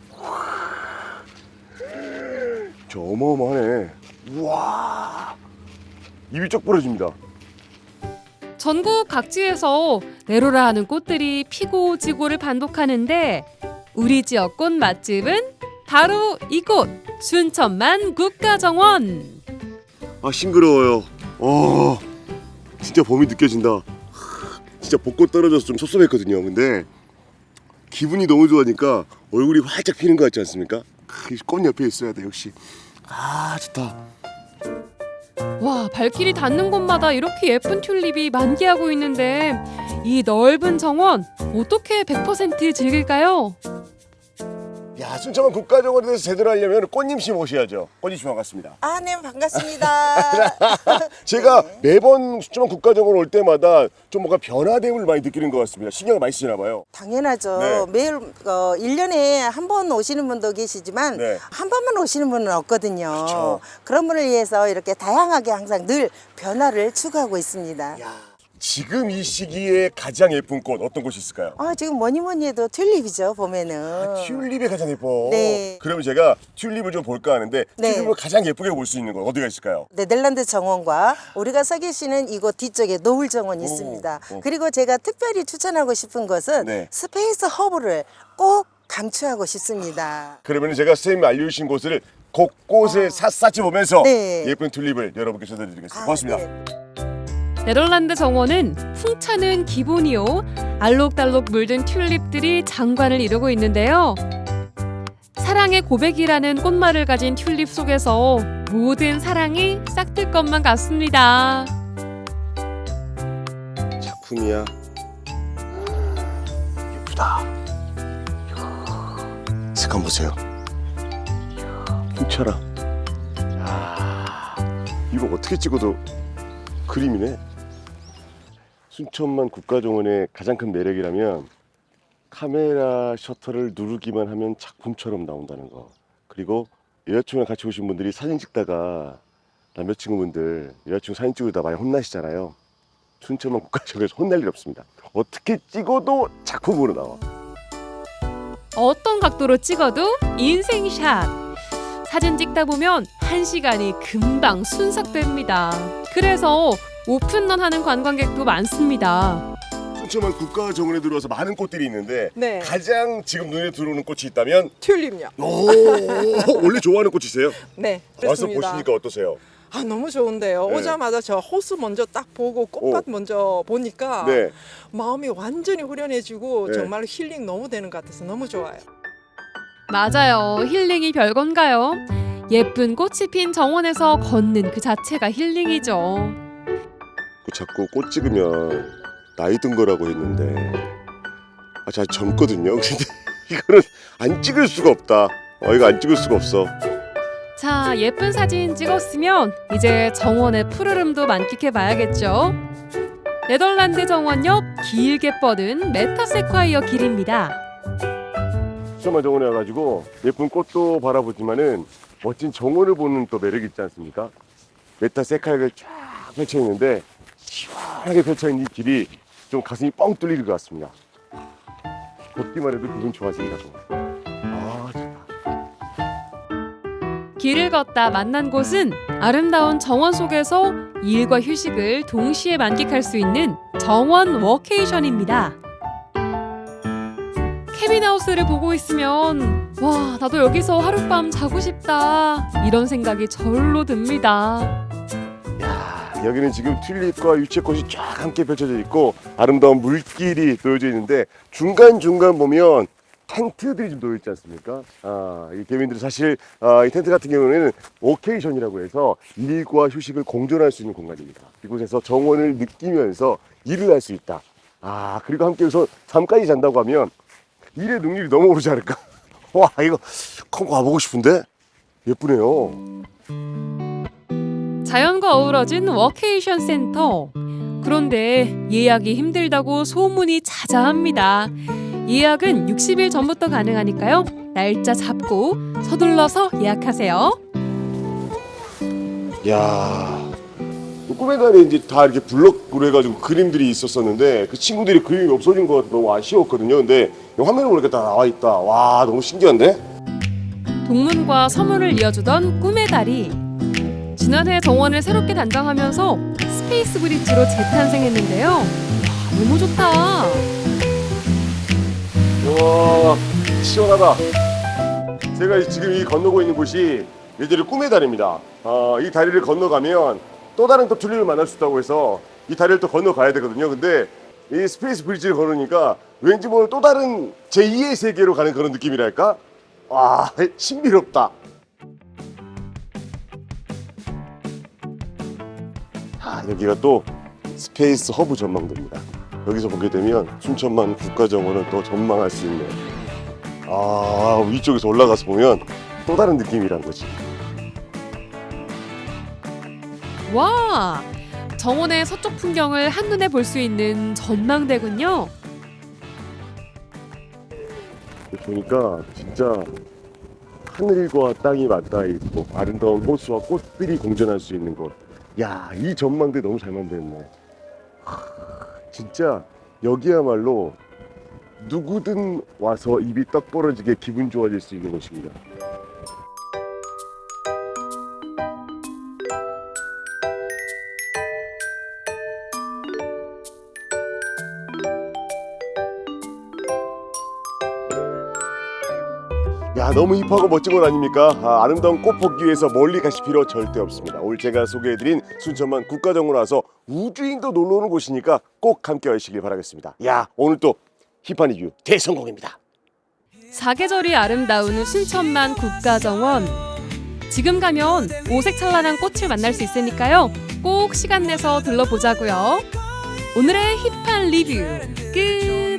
저 어마어마하네. 우와, 입이 쩍 벌어집니다. 전국 각지에서 내로라 하는 꽃들이 피고 지고를 반복하는데, 우리 지역 꽃 맛집은 바로 이곳 순천만 국가정원. 싱그러워요. 진짜 봄이 느껴진다. 진짜 벚꽃 떨어져서 좀 섭섭했거든요. 근데 기분이 너무 좋아지니까 얼굴이 활짝 피는 것 같지 않습니까? 꽃 옆에 있어야 돼 역시. 좋다. 와, 발길이 닿는 곳마다 이렇게 예쁜 튤립이 만개하고 있는데, 이 넓은 정원 어떻게 100% 즐길까요? 야, 순천만 국가정원에 대해서 제대로 하려면 꽃님 씨 모셔야죠. 꽃님 씨 반갑습니다. 네, 반갑습니다. 제가 매번 순천만 국가정원 올 때마다 좀 뭔가 변화됨을 많이 느끼는 것 같습니다. 신경을 많이 쓰시나 봐요. 당연하죠. 네. 매일 1년에 한 번 오시는 분도 계시지만 한 번만 오시는 분은 없거든요. 그쵸. 그런 분을 위해서 이렇게 다양하게 항상 늘 변화를 추구하고 있습니다. 지금 이 시기에 가장 예쁜 꽃 어떤 꽃이 있을까요? 지금 뭐니 해도 튤립이죠, 봄에는. 튤립이 가장 예뻐. 네. 그러면 제가 튤립을 좀 볼까 하는데, 네. 튤립을 가장 예쁘게 볼 수 있는 곳 어디가 있을까요? 네덜란드 정원과 우리가 서 계시는 이곳 뒤쪽에 노을 정원이 있습니다. 그리고 제가 특별히 추천하고 싶은 것은 스페이스 허브를 꼭 강추하고 싶습니다. 그러면 제가 선생님이 알려주신 곳을 곳곳에 샅샅이 보면서 예쁜 튤립을 여러분께 전해드리겠습니다. 고맙습니다. 네덜란드 정원은 풍차는 기본이요, 알록달록 물든 튤립들이 장관을 이루고 있는데요. 사랑의 고백이라는 꽃말을 가진 튤립 속에서 모든 사랑이 싹틀 것만 같습니다. 작품이야. 예쁘다. 색감 보세요. 풍차라. 이거 어떻게 찍어도 그림이네. 순천만 국가정원의 가장 큰 매력이라면 카메라 셔터를 누르기만 하면 작품처럼 나온다는 거. 그리고 여자친구랑 같이 오신 분들이 사진 찍다가 남자친구분들 여자친구 사진 찍으다 많이 혼나시잖아요. 순천만 국가정원에서 혼날 일 없습니다. 어떻게 찍어도 작품으로 나와. 어떤 각도로 찍어도 인생샷. 사진 찍다 보면 1시간이 금방 순삭됩니다. 그래서 오픈런 하는 관광객도 많습니다. 순천만 국가정원에 들어와서 많은 꽃들이 있는데 네. 가장 지금 눈에 들어오는 꽃이 있다면 튤립요. 오, 원래 좋아하는 꽃이세요? 네, 와서 그렇습니다. 보시니까 어떠세요? 아, 너무 좋은데요. 네. 오자마자 저 호수 먼저 딱 보고 꽃밭 먼저 보니까 네. 마음이 완전히 후련해지고 네. 정말로 힐링 너무 되는 것 같아서 너무 좋아요. 맞아요. 힐링이 별건가요? 예쁜 꽃이 핀 정원에서 걷는 그 자체가 힐링이죠. 자꾸 꽃 찍으면 나이 든 거라고 했는데 저 젊거든요. 근데 이거는 안 찍을 수가 없다. 이거 안 찍을 수가 없어. 자, 예쁜 사진 찍었으면 이제 정원의 푸르름도 만끽해봐야겠죠. 네덜란드 정원 옆 길게 뻗은 메타세콰이어 길입니다. 순천만 정원에 와가지고 예쁜 꽃도 바라보지만은 멋진 정원을 보는 또 매력이 있지 않습니까? 메타세콰이어가 쫙 펼쳐 있는데 시원하게 펼쳐 있는 이 길이 좀 가슴이 뻥 뚫리는 것 같습니다. 걷기만 해도 기분 좋아진다 정말. 길을 걷다 만난 곳은 아름다운 정원 속에서 일과 휴식을 동시에 만끽할 수 있는 정원 워케이션입니다. 캐빈하우스를 보고 있으면 와, 나도 여기서 하룻밤 자고 싶다 이런 생각이 절로 듭니다. 여기는 지금 튤립과 유채꽃이 쫙 함께 펼쳐져 있고 아름다운 물길이 놓여져 있는데 중간중간 보면 텐트들이 좀 놓여 있지 않습니까? 이 개민들이 사실 이 텐트 같은 경우는 워케이션이라고 해서 일과 휴식을 공존할 수 있는 공간입니다. 이곳에서 정원을 느끼면서 일을 할 수 있다. 그리고 함께 여기서 잠까지 잔다고 하면 일의 능률이 너무 오르지 않을까? 와, 이거 콩 와보고 싶은데? 예쁘네요. 자연과 어우러진 워케이션 센터. 그런데 예약이 힘들다고 소문이 자자합니다. 예약은 60일 전부터 가능하니까요. 날짜 잡고 서둘러서 예약하세요. 야, 꿈에다에 이제 다 이렇게 블럭으로 해가지고 그림들이 있었었는데 그 친구들이 그림이 없어진 것 같아서 너무 아쉬웠거든요. 근데 화면을 보니까 다 나와 있다. 와, 너무 신기한데? 동문과 서문을 이어주던 꿈의 다리. 지난해 정원을 새롭게 단장하면서 스페이스 브릿지로 재탄생했는데요. 와, 너무 좋다. 와, 시원하다. 제가 지금 이 건너고 있는 곳이 예전에 꿈의 다리입니다. 이 다리를 건너가면 또 다른 또 튤립을 만날 수 있다고 해서 이 다리를 또 건너가야 되거든요. 근데 이 스페이스 브릿지를 걸으니까 왠지 뭐 또 다른 제2의 세계로 가는 그런 느낌이랄까? 와, 신비롭다. 여기가 또 스페이스 허브 전망대입니다. 여기서 보게 되면 순천만 국가정원을 또 전망할 수 있는 위쪽에서 올라가서 보면 또 다른 느낌이란 거지. 와, 정원의 서쪽 풍경을 한눈에 볼 수 있는 전망대군요. 보니까 진짜 하늘과 땅이 맞닿아 있고 아름다운 호수와 꽃들이 공존할 수 있는 곳. 야, 이 전망대 너무 잘 만들었네. 진짜 여기야말로 누구든 와서 입이 떡 벌어지게 기분 좋아질 수 있는 곳입니다. 야, 너무 힙하고 멋진 건 아닙니까? 아름다운 꽃 보기 위해서 멀리 가실 필요 절대 없습니다. 오늘 제가 소개해드린 순천만 국가정원 와서 우주인도 놀러오는 곳이니까 꼭 함께 하시길 바라겠습니다. 야, 오늘 또 힙한 이유 대성공입니다. 사계절이 아름다운 순천만 국가정원. 지금 가면 오색찬란한 꽃을 만날 수 있으니까요. 꼭 시간 내서 들러보자고요. 오늘의 힙한 리뷰 끝!